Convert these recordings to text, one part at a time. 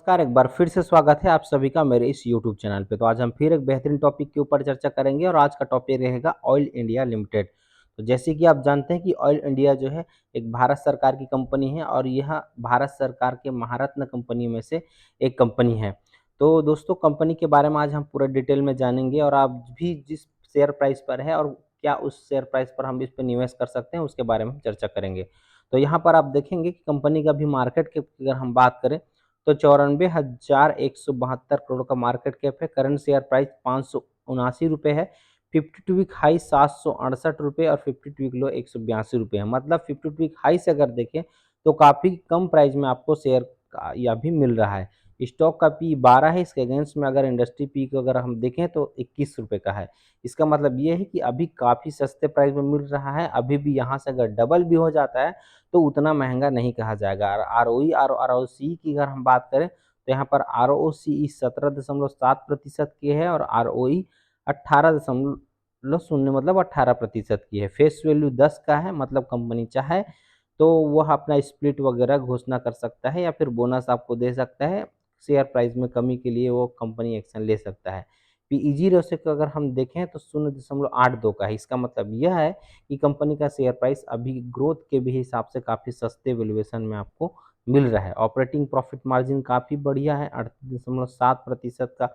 नमस्कार, एक बार फिर से स्वागत है आप सभी का मेरे इस यूट्यूब चैनल पे। तो आज हम फिर एक बेहतरीन टॉपिक के ऊपर चर्चा करेंगे और आज का टॉपिक रहेगा ऑयल इंडिया लिमिटेड। तो जैसे कि आप जानते हैं कि ऑयल इंडिया जो है एक भारत सरकार की कंपनी है और यह भारत सरकार के महारत्न कंपनी में से एक कंपनी है। तो दोस्तों कंपनी के बारे में आज हम पूरा डिटेल में जानेंगे और आप भी जिस शेयर प्राइस पर है और क्या उस शेयर प्राइस पर हम इस पर निवेश कर सकते हैं उसके बारे में हम चर्चा करेंगे। तो यहाँ पर आप देखेंगे कि कंपनी का भी मार्केट की अगर हम बात करें तो 94,172 करोड़ का मार्केट कैप है। करंट शेयर प्राइस 579 रुपये है। 52 वीक हाई 768 रुपये और 52 वीक लो 182 रुपये है। मतलब 52 वीक हाई से अगर देखें तो काफ़ी कम प्राइस में आपको शेयर का यह भी मिल रहा है। स्टॉक का पी 12 है। इसके अगेंस्ट में अगर इंडस्ट्री पी को अगर हम देखें तो 21 रुपये का है। इसका मतलब ये है कि अभी काफ़ी सस्ते प्राइस में मिल रहा है। अभी भी यहाँ से अगर डबल भी हो जाता है तो उतना महंगा नहीं कहा जाएगा। और आरओई और आरओसी की अगर हम बात करें तो यहाँ पर आरओसी 17.7% की है और आरओई 18.0 मतलब 18% की है। फेस वैल्यू 10 का है। मतलब कंपनी चाहे तो वह अपना स्प्लिट वगैरह घोषणा कर सकता है या फिर बोनस आपको दे सकता है। शेयर प्राइस में कमी के लिए वो कंपनी एक्शन ले सकता है। पीईजी रेशो को अगर हम देखें तो 0.82 का है। इसका मतलब यह है कि कंपनी का शेयर प्राइस अभी ग्रोथ के भी हिसाब से काफ़ी सस्ते वैल्यूएशन में आपको मिल रहा है। ऑपरेटिंग प्रॉफिट मार्जिन काफ़ी बढ़िया है। 38.7% का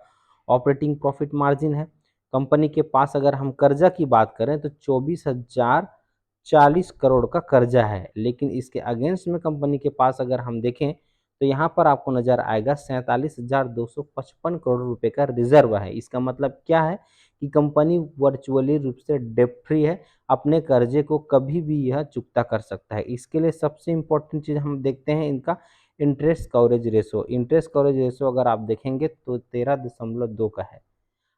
ऑपरेटिंग प्रॉफिट मार्जिन है। कंपनी के पास अगर हम कर्जा की बात करें तो 24,040 करोड़ का कर्जा है। लेकिन इसके अगेंस्ट में कंपनी के पास अगर हम देखें तो यहाँ पर आपको नजर आएगा 47,255 करोड़ रुपए का रिजर्व है। इसका मतलब क्या है कि कंपनी वर्चुअली रूप से डेट फ्री है। अपने कर्जे को कभी भी यह चुकता कर सकता है। इसके लिए सबसे इम्पोर्टेंट चीज़ हम देखते हैं इनका interest coverage ratio. Interest coverage ratio अगर आप देखेंगे तो 13.2 का है।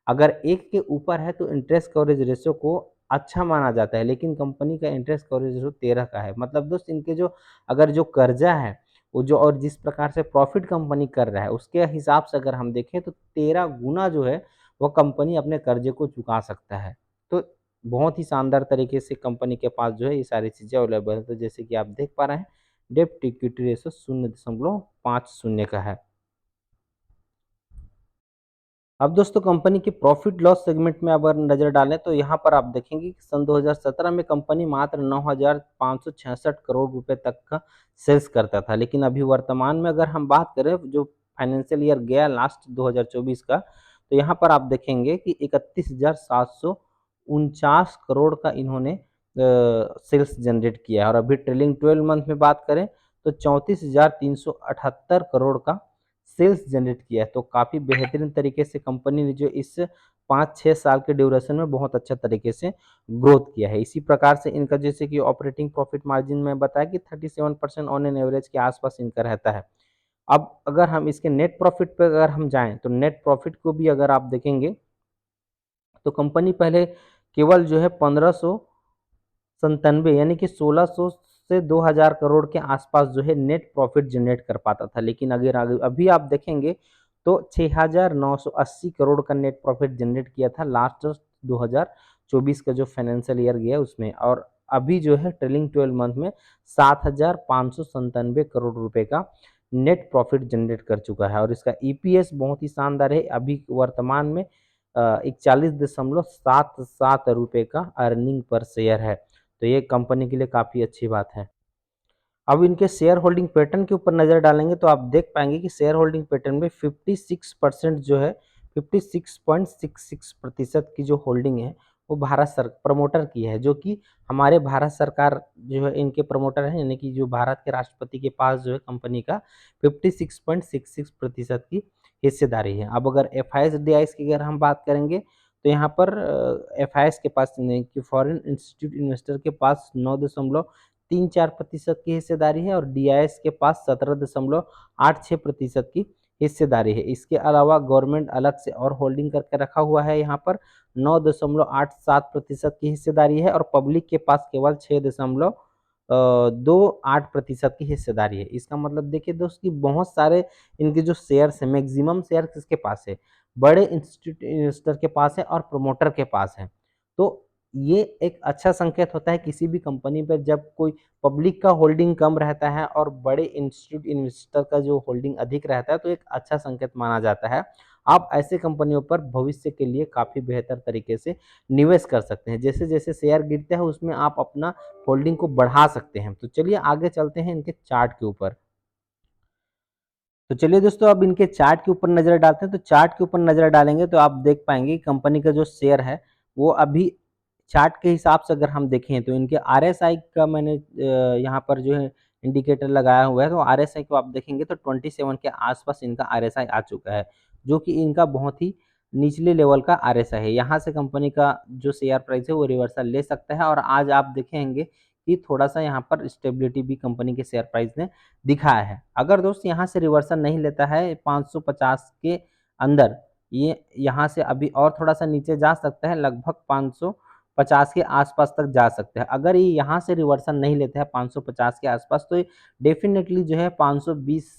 अगर एक के ऊपर है तो इंटरेस्ट कवरेज रेशो को अच्छा माना जाता है। लेकिन कंपनी का इंटरेस्ट कवरेज रेशो 13 का है। मतलब दोस्त इनके जो अगर जो कर्जा है वो जो और जिस प्रकार से प्रॉफिट कंपनी कर रहा है उसके हिसाब से अगर हम देखें तो 13 गुना जो है वो कंपनी अपने कर्जे को चुका सकता है। तो बहुत ही शानदार तरीके से कंपनी के पास जो है ये सारी चीज़ें अवेलेबल है। तो जैसे कि आप देख पा रहे हैं डेप्ट इक्विटी रेशो 0.50 का है। अब दोस्तों कंपनी की प्रॉफिट लॉस सेगमेंट में अगर नज़र डालें तो यहाँ पर आप देखेंगे कि सन 2017 में कंपनी मात्र 9,566 करोड़ रुपए तक का सेल्स करता था। लेकिन अभी वर्तमान में अगर हम बात करें जो फाइनेंशियल ईयर गया लास्ट 2024 का तो यहाँ पर आप देखेंगे कि 31,749 करोड़ का इन्होंने सेल्स जनरेट किया है। और अभी ट्रेलिंग 12 मंथ में बात करें तो 34,378 करोड़ का सेल्स जनरेट किया है। तो काफ़ी बेहतरीन तरीके से कंपनी ने जो इस 5-6 साल के ड्यूरेशन में बहुत अच्छा तरीके से ग्रोथ किया है। इसी प्रकार से इनका जैसे कि ऑपरेटिंग प्रॉफिट मार्जिन में बताया कि 37% ऑन एन एवरेज के आसपास इनका रहता है। अब अगर हम इसके नेट प्रॉफिट पे अगर हम जाएँ तो नेट प्रॉफिट को भी अगर आप देखेंगे तो कंपनी पहले केवल जो है 1597 यानी कि 1600 से 2000 करोड़ के आसपास जो है नेट प्रॉफिट जनरेट कर पाता था। लेकिन अगर अभी आप देखेंगे तो 6980 करोड़ का नेट प्रॉफिट जनरेट किया था लास्ट 2024 का जो फाइनेंशियल ईयर गया उसमें। और अभी जो है ट्रेलिंग 12 मंथ में 7597 करोड़ रुपए का नेट प्रॉफिट जनरेट कर चुका है। और इसका ईपीएस बहुत ही शानदार है। अभी वर्तमान में 41.77 रुपये का अर्निंग पर शेयर है। तो ये कंपनी के लिए काफ़ी अच्छी बात है। अब इनके शेयर होल्डिंग पैटर्न के ऊपर नज़र डालेंगे तो आप देख पाएंगे कि शेयर होल्डिंग पैटर्न में 56% जो है 56.66% की जो होल्डिंग है वो भारत सर प्रमोटर की है। जो कि हमारे भारत सरकार जो है इनके प्रमोटर हैं यानी कि जो भारत के राष्ट्रपति के पास जो है कंपनी का 56.66% की हिस्सेदारी है। अब अगर एफ आई एस की अगर हम बात करेंगे तो यहाँ पर एफ आई एस के पास नहीं कि फॉरेन इंस्टीट्यूट इन्वेस्टर के पास 9.34% की हिस्सेदारी है और डीआईएस के पास 17.86% की हिस्सेदारी है। इसके अलावा गवर्नमेंट अलग से और होल्डिंग करके रखा हुआ है। यहाँ पर 9.87% की हिस्सेदारी है और पब्लिक के पास केवल 6.28% की हिस्सेदारी है। इसका मतलब देखिए दोस्त कि बहुत सारे इनके जो शेयर्स है मैक्सिमम शेयर किसके पास है, बड़े इंस्टीट्यूट इन्वेस्टर के पास है और प्रमोटर के पास है। तो ये एक अच्छा संकेत होता है किसी भी कंपनी पर जब कोई पब्लिक का होल्डिंग कम रहता है और बड़े इंस्टीट्यूट इन्वेस्टर का जो होल्डिंग अधिक रहता है, तो एक अच्छा संकेत माना जाता है। आप ऐसे कंपनियों पर भविष्य के लिए काफ़ी बेहतर तरीके से निवेश कर सकते हैं। जैसे-जैसे शेयर गिरते हैं उसमें आप अपना होल्डिंग को बढ़ा सकते हैं। तो चलिए आगे चलते हैं इनके चार्ट के ऊपर। तो चलिए दोस्तों अब इनके चार्ट के ऊपर नज़र डालते हैं। तो चार्ट के ऊपर नज़र डालेंगे तो आप देख पाएँगे कंपनी का जो शेयर है वो अभी चार्ट के हिसाब से अगर हम देखें तो इनके आरएसआई का मैंने यहाँ पर जो है इंडिकेटर लगाया हुआ है, तो आरएसआई को आप देखेंगे तो 27 के आसपास इनका आरएसआई आ चुका है, जो कि इनका बहुत ही निचले लेवल का आरएसआई है। यहाँ से कंपनी का जो शेयर प्राइस है वो रिवर्सल ले सकता है और आज आप देखेंगे कि थोड़ा-सा यहाँ पर स्टेबिलिटी भी कंपनी के शेयर प्राइस ने दिखाया है। अगर दोस्त यहाँ से रिवर्सल नहीं लेता है 550 के अंदर, ये यहाँ से अभी और थोड़ा-सा नीचे जा सकता है, लगभग 550 के आस-पास तक जा सकता है। अगर ये यहाँ से रिवर्सल नहीं लेता है 550 के आस-पास, तो ये डेफ़िनेटली जो है 520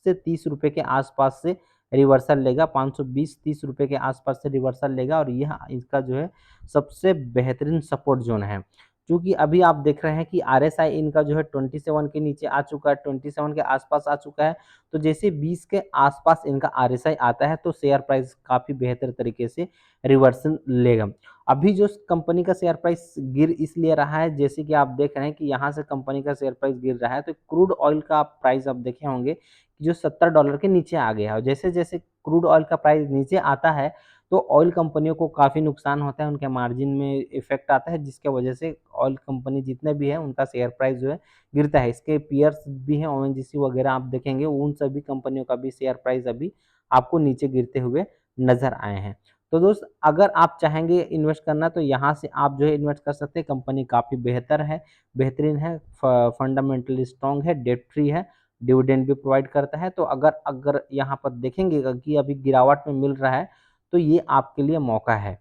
से 30 रुपए के आस-पास से रिवर्सल लेगा। 520-30 रुपए के आस-पास से रिवर्सल लेगा और यह इसका जो है सबसे बेहतरीन सपोर्ट ज़ोन है। चूँकि अभी आप देख रहे हैं कि आरएसआई इनका जो है 27 के नीचे आ चुका है, 27 के आस-पास आ चुका है, तो जैसे 20 के आस-पास इनका आरएसआई आता है, तो शेयर प्राइस काफ़ी बेहतर तरीके से रिवर्सल लेगा। अभी जो कंपनी का शेयर प्राइस गिर इसलिए रहा है, जैसे कि आप देख रहे हैं कि यहाँ से कंपनी का शेयर प्राइस गिर रहा है, तो क्रूड ऑयल का प्राइस आप देखे होंगे कि जो $70 के नीचे आ गया है और जैसे-जैसे क्रूड ऑयल का प्राइस नीचे आता है, तो ऑयल कंपनियों को काफ़ी नुकसान होता है, उनके मार्जिन में इफ़ेक्ट आता है, जिसकी वजह से ऑयल कंपनी जितने भी हैं, उनका शेयर प्राइस जो है गिरता है। इसके पीयर्स भी हैं, ओएनजीसी वगैरह आप देखेंगे, उन सभी कंपनियों का भी शेयर प्राइस अभी आपको नीचे गिरते हुए नज़र आए हैं। तो दोस्त अगर आप चाहेंगे इन्वेस्ट करना तो यहाँ से आप जो है इन्वेस्ट कर सकते हैं। कंपनी काफ़ी बेहतर है, बेहतरीन है, फंडामेंटली स्ट्रॉन्ग है, डेट फ्री है, डिविडेंड भी प्रोवाइड करता है। तो अगर अगर यहाँ पर देखेंगे कि अभी गिरावट में मिल रहा है, तो ये आपके लिए मौका है।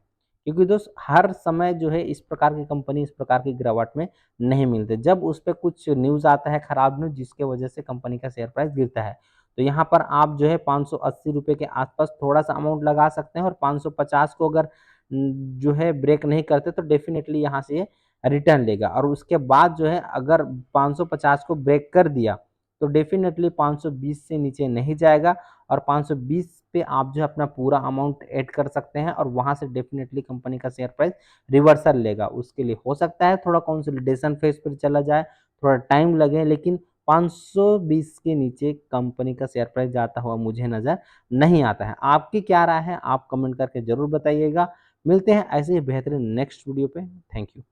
क्योंकि दोस्त हर समय जो है इस प्रकार की कंपनी इस प्रकार की गिरावट में नहीं मिलते। जब उस पे कुछ न्यूज़ आता है, खराब न्यूज़ जिसके वजह से कंपनी का शेयर प्राइस गिरता है। तो यहाँ पर आप जो है ₹580 के आस-पास थोड़ा-सा अमाउंट लगा सकते हैं और 550 को अगर जो है ब्रेक नहीं करते तो डेफ़िनेटली यहाँ से ये रिटर्न लेगा और उसके बाद जो है अगर 550 को ब्रेक कर दिया, तो डेफ़िनेटली 520 से नीचे नहीं जाएगा और 520 पे आप जो है अपना पूरा अमाउंट ऐड कर सकते हैं और वहाँ से डेफ़िनेटली कंपनी का शेयर प्राइस रिवर्सल लेगा। उसके लिए हो सकता है थोड़ा कंसोलिडेशन फेज़ पर चला जाए, थोड़ा टाइम लगे लेकिन 520 के नीचे कंपनी का शेयर प्राइस जाता हुआ मुझे नज़र नहीं आता है। आपकी क्या राय है? आप कमेंट करके ज़रूर बताइएगा। मिलते हैं ऐसे ही बेहतरीन नेक्स्ट वीडियो पे। Thank you.